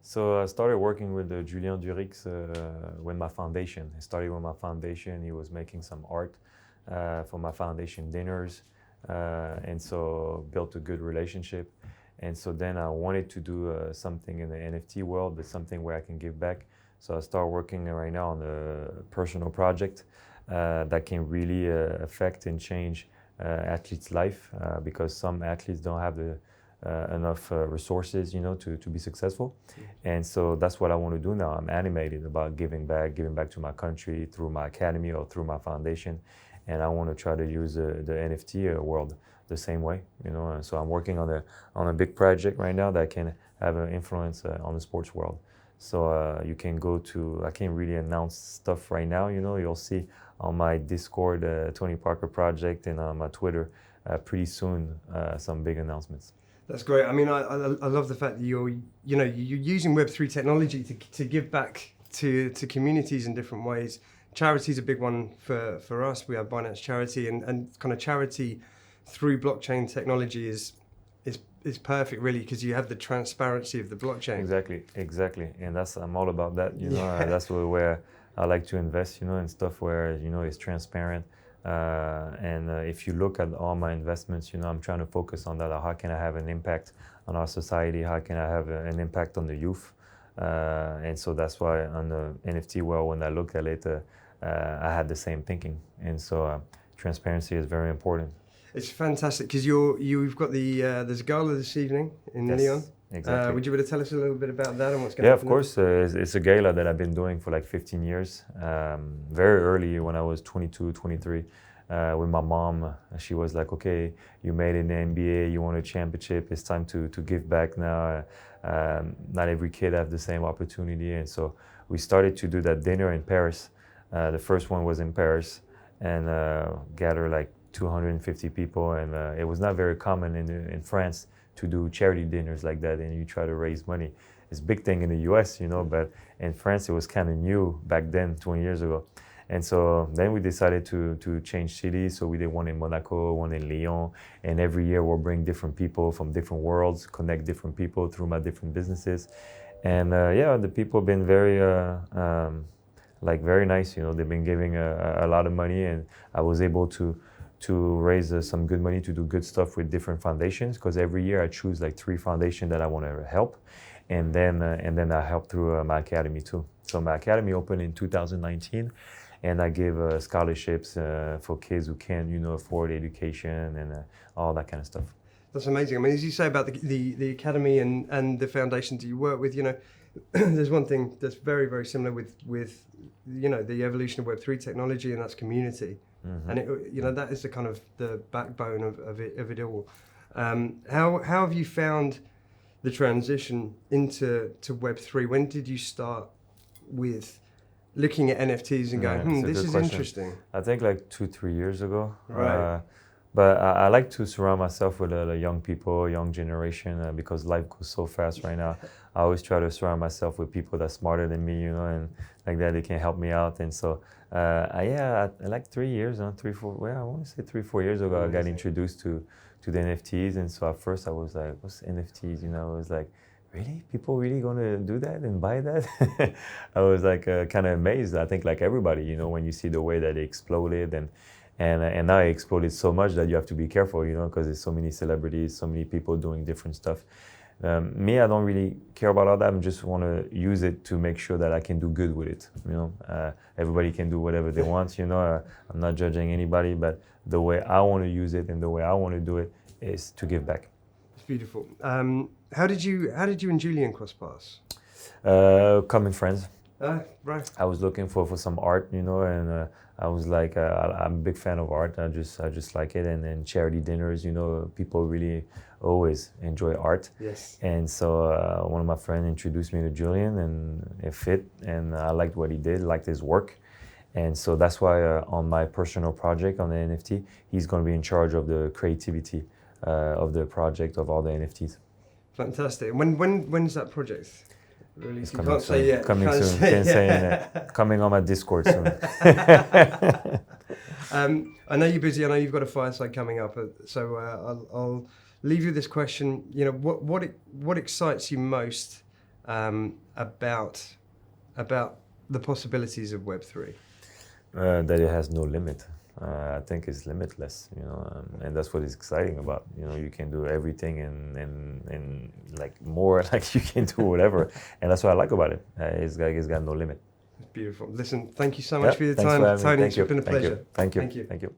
So I started working with Julien Durix with my foundation. I started with my foundation. He was making some art for my foundation dinners, and so built a good relationship. And so then I wanted to do something in the NFT world, but something where I can give back. So I start working right now on a personal project that can really affect and change athletes' life because some athletes don't have the enough resources, to be successful. And so that's what I want to do now. I'm animated about giving back to my country through my academy or through my foundation. And I want to try to use the NFT world the same way, And so I'm working on a big project right now that can have an influence on the sports world. So you can go to, I can't really announce stuff right now, you'll see on my Discord, Tony Parker Project, and on my Twitter pretty soon some big announcements. That's great. I mean, I love the fact that you're using Web3 technology to give back to communities in different ways. Charity is a big one for us. We have Binance Charity, and kind of charity through blockchain technology is perfect, really, because you have the transparency of the blockchain. Exactly, and I'm all about that. That's where I like to invest. In stuff where it's transparent. And if you look at all my investments, I'm trying to focus on that. How can I have an impact on our society? How can I have an impact on the youth? And so that's why on the NFT world, when I looked at it, I had the same thinking. And so transparency is very important. It's fantastic because you've got there's a gala this evening in Lyon. Exactly. Would you be able to tell us a little bit about that and what's going to happen? Yeah, of course. It's a gala that I've been doing for like 15 years. Very early when I was 22, 23, with my mom. She was like, okay, you made it in the NBA, you won a championship, it's time to give back now. Not every kid have the same opportunity. And so we started to do that dinner in Paris. The first one was in Paris and gather like 250 people. And it was not very common in France to do charity dinners like that, and you try to raise money. It's a big thing in the US, but in France it was kind of new back then, 20 years ago. And so then we decided to change cities. So we did one in Monaco, one in Lyon, and every year we'll bring different people from different worlds, connect different people through my different businesses. And the people have been very nice, they've been giving a lot of money, and I was able to raise some good money to do good stuff with different foundations, because every year I choose like 3 foundations that I want to help, and then I help through my academy too. So my academy opened in 2019, and I give scholarships for kids who can't afford education and all that kind of stuff. That's amazing. I mean, as you say about the academy and the foundations that you work with, there's one thing that's very, very similar with the evolution of Web3 technology, and that's community. Mm-hmm. And it, that is the kind of the backbone of it all. How have you found the transition into Web3? When did you start with looking at NFTs and going, this is interesting? I think like 2-3 years ago. Right. But I like to surround myself with young people, young generation, because life goes so fast right now. I always try to surround myself with people that's smarter than me, and like that they can help me out. And so, I like 3 years, 3-4. Well, I want to say 3-4 years ago, I got introduced to the NFTs. And so at first I was like, what's NFTs? I was like, really? People really gonna do that and buy that? I was like kind of amazed. I think like everybody, when you see the way that it exploded and now it exploded so much that you have to be careful, because there's so many celebrities, so many people doing different stuff. Me, I don't really care about all that. I just want to use it to make sure that I can do good with it. Everybody can do whatever they want. I'm not judging anybody, but the way I want to use it and the way I want to do it is to give back. It's beautiful. How did you and Julien cross paths? Common friends. Right. I was looking for some art, and I was like, I'm a big fan of art. I just like it, and then charity dinners. People really always enjoy art. Yes. And so one of my friends introduced me to Julien, and it fit, and I liked what he did, liked his work, and so that's why on my personal project on the NFT, he's going to be in charge of the creativity of the project of all the NFTs. Fantastic. When's that project? Really? It's you coming can't soon. say yet. Coming soon. Can't say it. Coming on my Discord soon. I know you're busy. I know you've got a fireside coming up. So I'll leave you this question. What excites you most about the possibilities of Web3? That it has no limit. I think it's limitless, and that's what is exciting about. You can do everything and like more, like you can do whatever, and that's what I like about it. It's got no limit. Beautiful. Listen, thank you so much for your thanks time, for having me. Tony. Thank you. It's been a pleasure. Thank you. Thank you. Thank you.